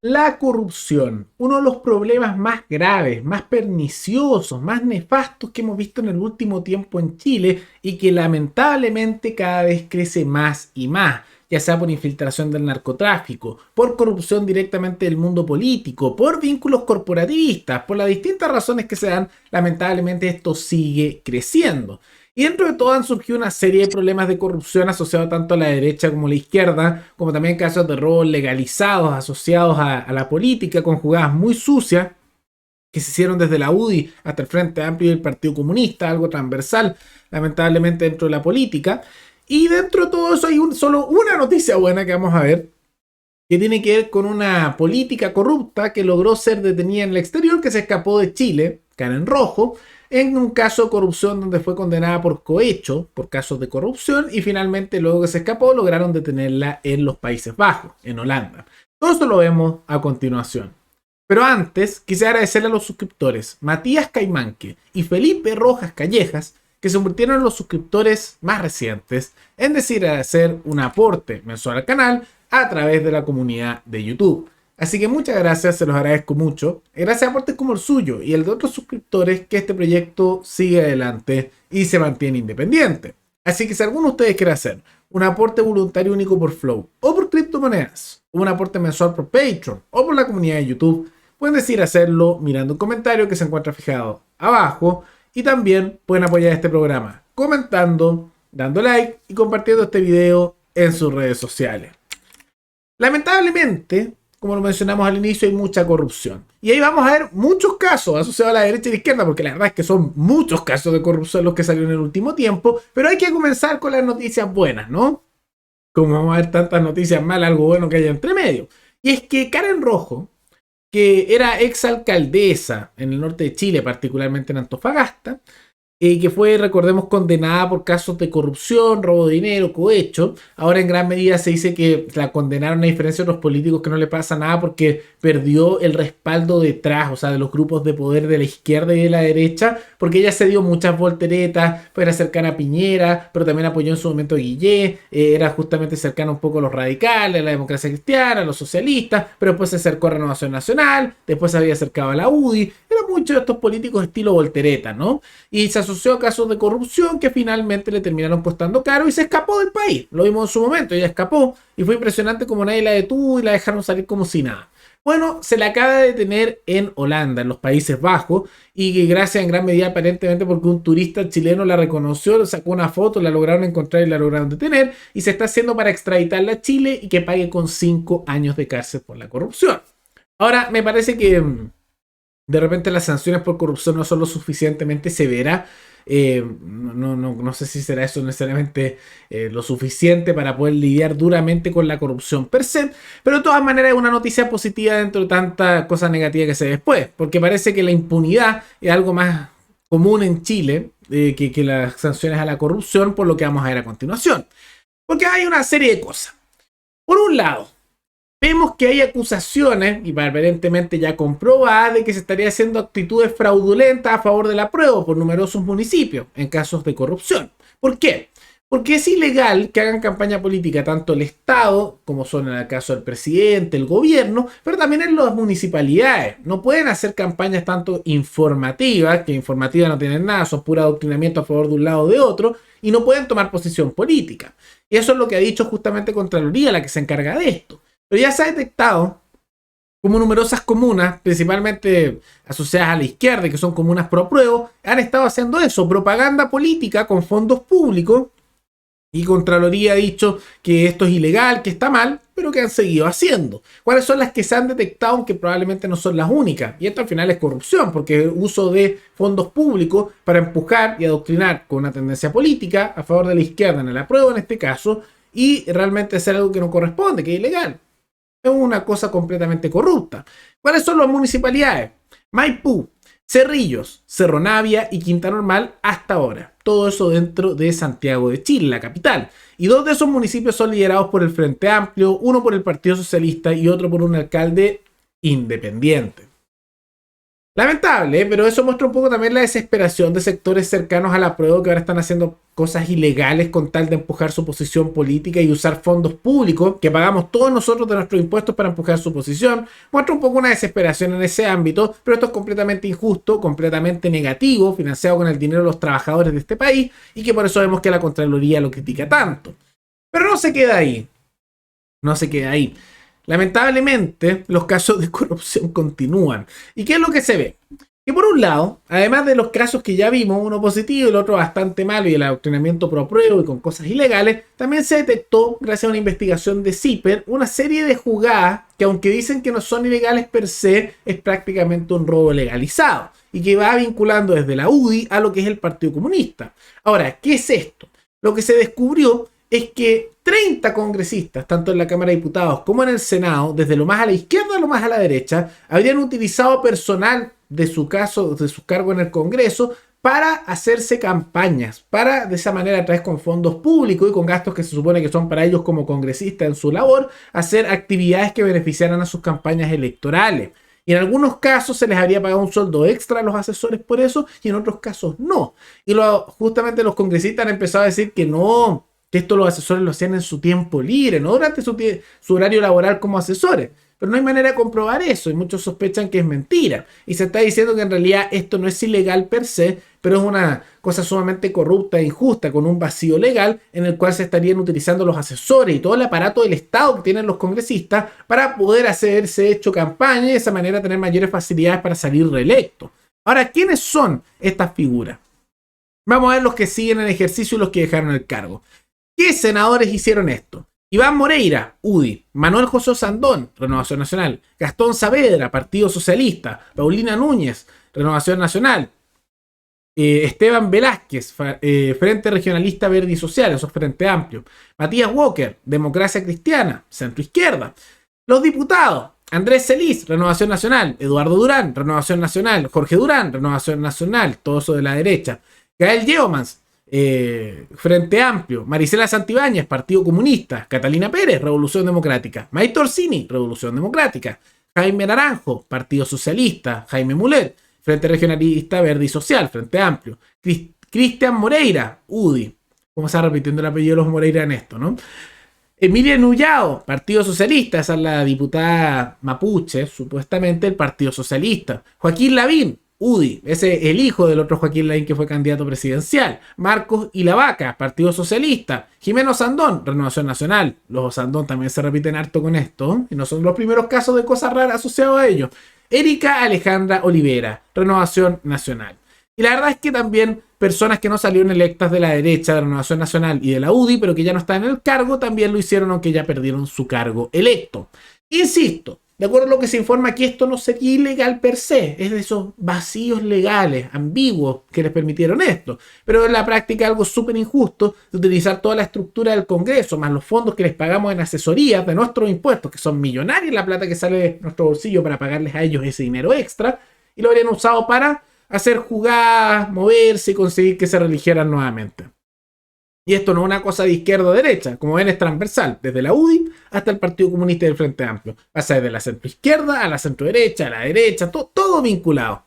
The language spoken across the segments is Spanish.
La corrupción, uno de los problemas más graves, más perniciosos, más nefastos que hemos visto en el último tiempo en Chile y que lamentablemente cada vez crece más y más, ya sea por infiltración del narcotráfico, por corrupción directamente del mundo político, por vínculos corporativistas, por las distintas razones que se dan, lamentablemente esto sigue creciendo. Y dentro de todo han surgido una serie de problemas de corrupción asociados tanto a la derecha como a la izquierda, como también casos de robo legalizados asociados a la política, con jugadas muy sucias que se hicieron desde la UDI hasta el Frente Amplio y el Partido Comunista, algo transversal, lamentablemente, dentro de la política. Y dentro de todo eso hay solo una noticia buena que vamos a ver, que tiene que ver con una política corrupta que logró ser detenida en el exterior, que se escapó de Chile, Karen Rojo, en un caso de corrupción donde fue condenada por cohecho, por casos de corrupción, y finalmente luego que se escapó lograron detenerla en los Países Bajos, en Holanda. Todo esto lo vemos a continuación. Pero antes, quisiera agradecerle a los suscriptores Matías Caimanque y Felipe Rojas Callejas, que se convirtieron en los suscriptores más recientes en decir hacer un aporte mensual al canal a través de la comunidad de YouTube. Así que muchas gracias, se los agradezco mucho. Gracias a aportes como el suyo y el de otros suscriptores que este proyecto sigue adelante y se mantiene independiente. Así que si alguno de ustedes quiere hacer un aporte voluntario único por Flow o por criptomonedas, un aporte mensual por Patreon o por la comunidad de YouTube, pueden decir hacerlo mirando un comentario que se encuentra fijado abajo y también pueden apoyar este programa comentando, dando like y compartiendo este video en sus redes sociales. Lamentablemente, como lo mencionamos al inicio, hay mucha corrupción. Y ahí vamos a ver muchos casos asociados a la derecha y la izquierda, porque la verdad es que son muchos casos de corrupción los que salieron en el último tiempo, pero hay que comenzar con las noticias buenas, ¿no? Como vamos a ver tantas noticias malas, algo bueno que haya entre medio. Y es que Karen Rojo, que era exalcaldesa en el norte de Chile, particularmente en Antofagasta, que fue, recordemos, condenada por casos de corrupción, robo de dinero, cohecho. Ahora en gran medida se dice que la condenaron, a diferencia de los políticos, que no le pasa nada porque perdió el respaldo detrás, o sea, de los grupos de poder de la izquierda y de la derecha, porque ella se dio muchas volteretas, pues era cercana a Piñera, pero también apoyó en su momento a Guillé, era justamente cercana un poco a los radicales, a la democracia cristiana, a los socialistas, pero después se acercó a Renovación Nacional, después se había acercado a la UDI, eran muchos de estos políticos estilo voltereta, ¿no? Y se asoció a casos de corrupción que finalmente le terminaron costando caro y se escapó del país. Lo vimos en su momento, ella escapó y fue impresionante como nadie la detuvo y la dejaron salir como si nada. Bueno, se la acaba de detener en Holanda, en los Países Bajos, y gracias en gran medida aparentemente porque un turista chileno la reconoció, le sacó una foto, la lograron encontrar y la lograron detener, y se está haciendo para extraditarla a Chile y que pague con 5 años de cárcel por la corrupción. Ahora, me parece que de repente las sanciones por corrupción no son lo suficientemente severas. No sé si será eso necesariamente lo suficiente para poder lidiar duramente con la corrupción per se, pero de todas maneras es una noticia positiva dentro de tanta cosa negativa que se ve después, porque parece que la impunidad es algo más común en Chile que las sanciones a la corrupción, por lo que vamos a ver a continuación. Porque hay una serie de cosas. Por un lado, vemos que hay acusaciones, y aparentemente ya comprobadas, de que se estaría haciendo actitudes fraudulentas a favor de la prueba por numerosos municipios en casos de corrupción. ¿Por qué? Porque es ilegal que hagan campaña política tanto el Estado, como son en el caso del presidente, el gobierno, pero también en las municipalidades. No pueden hacer campañas tanto informativas, que informativas no tienen nada, son puro adoctrinamiento a favor de un lado o de otro, y no pueden tomar posición política. Y eso es lo que ha dicho justamente Contraloría, la que se encarga de esto. Pero ya se ha detectado como numerosas comunas, principalmente asociadas a la izquierda, que son comunas pro apruebo, han estado haciendo eso, propaganda política con fondos públicos, y Contraloría ha dicho que esto es ilegal, que está mal, pero que han seguido haciendo. ¿Cuáles son las que se han detectado, aunque probablemente no son las únicas? Y esto al final es corrupción, porque es uso de fondos públicos para empujar y adoctrinar con una tendencia política a favor de la izquierda, en el apruebo en este caso, y realmente hacer algo que no corresponde, que es ilegal. Es una cosa completamente corrupta. ¿Cuáles son las municipalidades? Maipú, Cerrillos, Cerro Navia y Quinta Normal hasta ahora. Todo eso dentro de Santiago de Chile, la capital. Y 2 de esos municipios son liderados por el Frente Amplio, uno por el Partido Socialista y otro por un alcalde independiente. Lamentable, ¿eh? Pero eso muestra un poco también la desesperación de sectores cercanos a la prueba que ahora están haciendo cosas ilegales con tal de empujar su posición política y usar fondos públicos que pagamos todos nosotros de nuestros impuestos para empujar su posición. Muestra un poco una desesperación en ese ámbito, pero esto es completamente injusto, completamente negativo, financiado con el dinero de los trabajadores de este país y que por eso vemos que la Contraloría lo critica tanto. Pero no se queda ahí. No se queda ahí. Lamentablemente, los casos de corrupción continúan. ¿Y qué es lo que se ve? Que por un lado, además de los casos que ya vimos, uno positivo y el otro bastante malo y el adoctrinamiento pro apruebo y con cosas ilegales, también se detectó, gracias a una investigación de CIPER, una serie de jugadas que, aunque dicen que no son ilegales per se, es prácticamente un robo legalizado y que va vinculando desde la UDI a lo que es el Partido Comunista. Ahora, ¿qué es esto? Lo que se descubrió es que 30 congresistas, tanto en la Cámara de Diputados como en el Senado, desde lo más a la izquierda a lo más a la derecha, habrían utilizado personal de su cargo en el Congreso para hacerse campañas, para de esa manera, a través con fondos públicos y con gastos que se supone que son para ellos como congresistas en su labor, hacer actividades que beneficiaran a sus campañas electorales. Y en algunos casos se les habría pagado un sueldo extra a los asesores por eso, y en otros casos no. Y justamente los congresistas han empezado a decir que no, que esto los asesores lo hacían en su tiempo libre, no durante su horario laboral como asesores. Pero no hay manera de comprobar eso y muchos sospechan que es mentira. Y se está diciendo que en realidad esto no es ilegal per se, pero es una cosa sumamente corrupta e injusta, con un vacío legal en el cual se estarían utilizando los asesores y todo el aparato del Estado que tienen los congresistas para poder hacerse hecho campaña y de esa manera tener mayores facilidades para salir reelectos. Ahora, ¿quiénes son estas figuras? Vamos a ver los que siguen en ejercicio y los que dejaron el cargo. ¿Qué senadores hicieron esto? Iván Moreira, UDI, Manuel José Osandón, Renovación Nacional, Gastón Saavedra, Partido Socialista, Paulina Núñez, Renovación Nacional, Esteban Velázquez, Frente Regionalista Verde y Social, eso es Frente Amplio, Matías Walker, Democracia Cristiana, Centro Izquierda. Los diputados, Andrés Celis, Renovación Nacional, Eduardo Durán, Renovación Nacional, Jorge Durán, Renovación Nacional, todo eso de la derecha, Gael Yeomans, Frente Amplio, Marisela Santibáñez, Partido Comunista, Catalina Pérez, Revolución Democrática, Maite Orsini, Revolución Democrática, Jaime Naranjo, Partido Socialista, Jaime Mulet, Frente Regionalista Verde y Social, Frente Amplio, Cristian Moreira, UDI, como se va repitiendo el apellido de los Moreira en esto, ¿no? Emilia Nullao, Partido Socialista, esa es la diputada mapuche, supuestamente el Partido Socialista. Joaquín Lavín, UDI, ese es el hijo del otro Joaquín Lavín que fue candidato presidencial. Marcos Ilavaca, Partido Socialista. Jimeno Sandón, Renovación Nacional. Los Sandón también se repiten harto con esto, y no son los primeros casos de cosas raras asociados a ellos. Erika Alejandra Olivera, Renovación Nacional. Y la verdad es que también personas que no salieron electas de la derecha, de Renovación Nacional y de la UDI, pero que ya no están en el cargo, también lo hicieron aunque ya perdieron su cargo electo. Insisto, de acuerdo a lo que se informa aquí, esto no sería ilegal per se, es de esos vacíos legales, ambiguos, que les permitieron esto. Pero en la práctica algo súper injusto de utilizar toda la estructura del Congreso, más los fondos que les pagamos en asesorías de nuestros impuestos, que son millonarios la plata que sale de nuestro bolsillo para pagarles a ellos ese dinero extra, y lo habrían usado para hacer jugadas, moverse y conseguir que se reeligieran nuevamente. Y esto no es una cosa de izquierda o derecha, como ven es transversal, desde la UDI hasta el Partido Comunista y el Frente Amplio. Pasa desde la centroizquierda a la centroderecha, a la derecha, todo vinculado.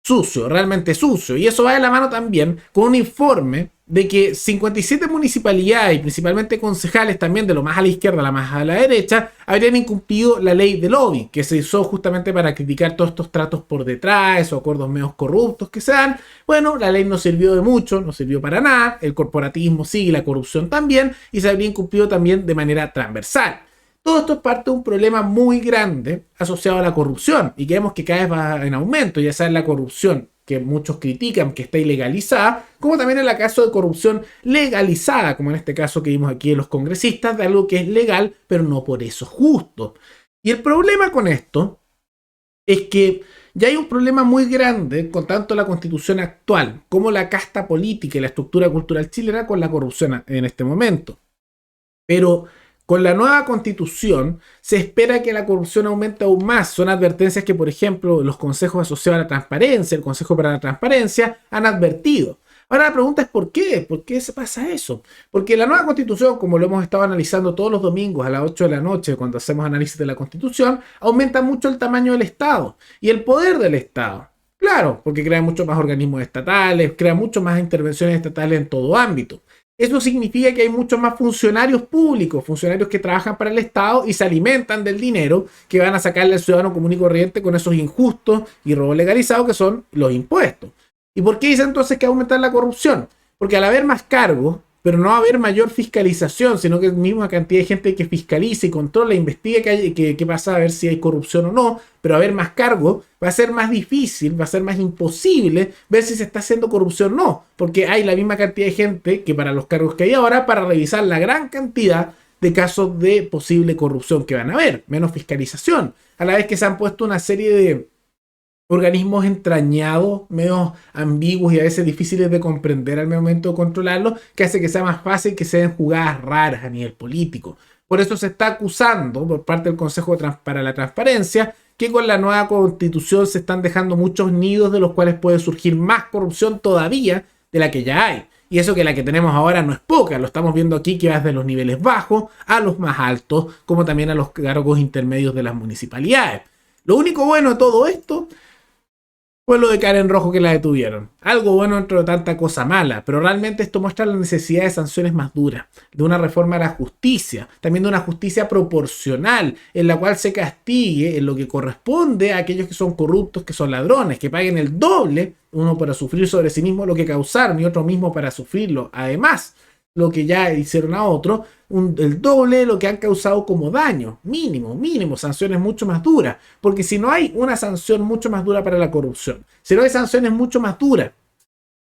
Sucio, realmente sucio. Y eso va de la mano también con un informe de que 57 municipalidades y principalmente concejales también de lo más a la izquierda a la más a la derecha habrían incumplido la ley de lobby, que se hizo justamente para criticar todos estos tratos por detrás o acuerdos medios corruptos que se dan. Bueno, la ley no sirvió de mucho, no sirvió para nada, el corporativismo sigue, la corrupción también, y se habría incumplido también de manera transversal. Todo esto es parte de un problema muy grande asociado a la corrupción y que vemos que cada vez va en aumento, ya sea en la corrupción que muchos critican que está ilegalizada, como también en el caso de corrupción legalizada, como en este caso que vimos aquí de los congresistas, de algo que es legal, pero no por eso justo. Y el problema con esto es que ya hay un problema muy grande con tanto la constitución actual como la casta política y la estructura cultural chilena con la corrupción en este momento. Pero con la nueva constitución se espera que la corrupción aumente aún más. Son advertencias que, por ejemplo, los consejos asociados a la transparencia, el Consejo para la Transparencia, han advertido. Ahora la pregunta es ¿por qué? ¿Por qué se pasa eso? Porque la nueva constitución, como lo hemos estado analizando todos los domingos a las 8 de la noche cuando hacemos análisis de la constitución, aumenta mucho el tamaño del Estado y el poder del Estado. Claro, porque crea mucho más organismos estatales, crea mucho más intervenciones estatales en todo ámbito. Eso significa que hay muchos más funcionarios públicos, funcionarios que trabajan para el Estado y se alimentan del dinero que van a sacarle al ciudadano común y corriente con esos injustos y robos legalizados que son los impuestos. ¿Y por qué dice entonces que va a aumentar la corrupción? Porque al haber más cargos, pero no va a haber mayor fiscalización, sino que la misma cantidad de gente que fiscaliza y controla, investiga qué pasa, a ver si hay corrupción o no, pero a haber más cargos, va a ser más difícil, va a ser más imposible ver si se está haciendo corrupción o no, porque hay la misma cantidad de gente que para los cargos que hay ahora para revisar la gran cantidad de casos de posible corrupción que van a haber, menos fiscalización, a la vez que se han puesto una serie de organismos entrañados, medio ambiguos y a veces difíciles de comprender al momento de controlarlos, que hace que sea más fácil que se den jugadas raras a nivel político. Por eso se está acusando por parte del Consejo para la Transparencia que con la nueva constitución se están dejando muchos nidos de los cuales puede surgir más corrupción todavía de la que ya hay. Y eso que la que tenemos ahora no es poca, lo estamos viendo aquí que va desde los niveles bajos a los más altos, como también a los cargos intermedios de las municipalidades. Lo único bueno de todo esto fue lo de Karen Rojo que la detuvieron. Algo bueno dentro de tanta cosa mala, pero realmente esto muestra la necesidad de sanciones más duras, de una reforma a la justicia, también de una justicia proporcional, en la cual se castigue en lo que corresponde a aquellos que son corruptos, que son ladrones, que paguen el doble, uno para sufrir sobre sí mismo lo que causaron y otro mismo para sufrirlo. Además, lo que ya hicieron a otro, el doble de lo que han causado como daño, mínimo, sanciones mucho más duras, porque si no hay una sanción mucho más dura para la corrupción, si no hay sanciones mucho más duras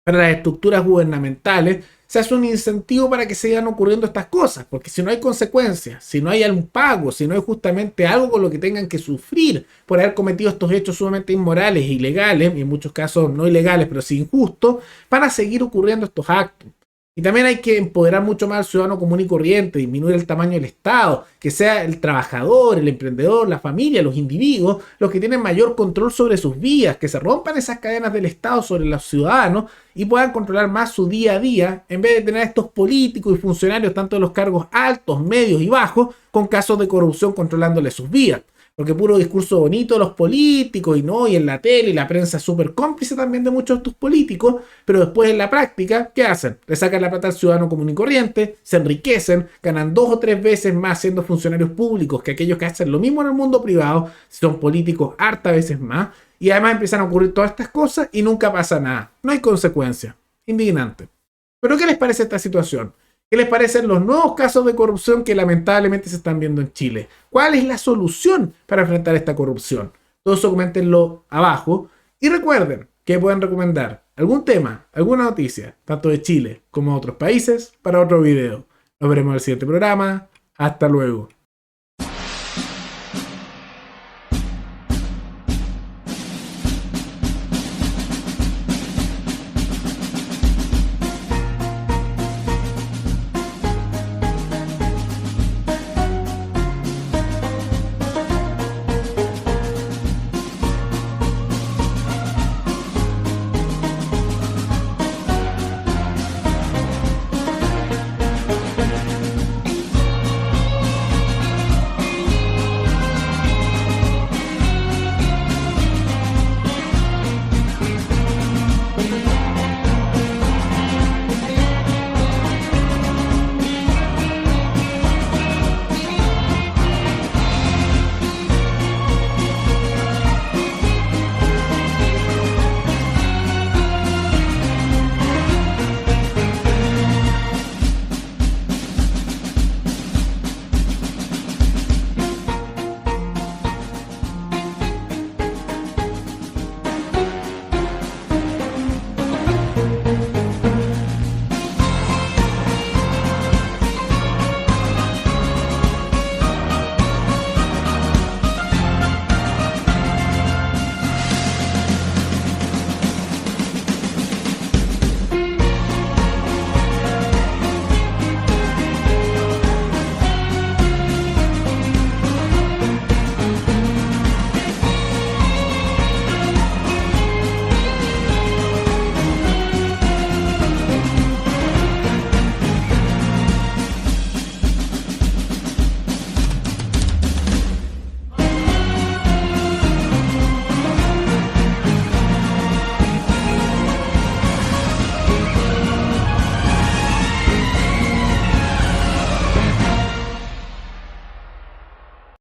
para las estructuras gubernamentales, se hace un incentivo para que sigan ocurriendo estas cosas, porque si no hay consecuencias, si no hay algún pago, si no hay justamente algo con lo que tengan que sufrir por haber cometido estos hechos sumamente inmorales, ilegales, y en muchos casos no ilegales, pero sí injustos, van a seguir ocurriendo estos actos. Y también hay que empoderar mucho más al ciudadano común y corriente, disminuir el tamaño del Estado, que sea el trabajador, el emprendedor, la familia, los individuos, los que tienen mayor control sobre sus vidas, que se rompan esas cadenas del Estado sobre los ciudadanos y puedan controlar más su día a día, en vez de tener a estos políticos y funcionarios, tanto de los cargos altos, medios y bajos, con casos de corrupción controlándole sus vidas. Porque puro discurso bonito de los políticos y no, y en la tele y la prensa es súper cómplice también de muchos de estos políticos, pero después en la práctica, ¿qué hacen? Le sacan la plata al ciudadano común y corriente, se enriquecen, ganan 2 o 3 veces más siendo funcionarios públicos que aquellos que hacen lo mismo en el mundo privado, son políticos hartas veces más, y además empiezan a ocurrir todas estas cosas y nunca pasa nada. No hay consecuencias. Indignante. ¿Pero qué les parece esta situación? ¿Qué les parecen los nuevos casos de corrupción que lamentablemente se están viendo en Chile? ¿Cuál es la solución para enfrentar esta corrupción? Todo eso coméntenlo abajo. Y recuerden que pueden recomendar algún tema, alguna noticia, tanto de Chile como de otros países, para otro video. Nos veremos en el siguiente programa. Hasta luego.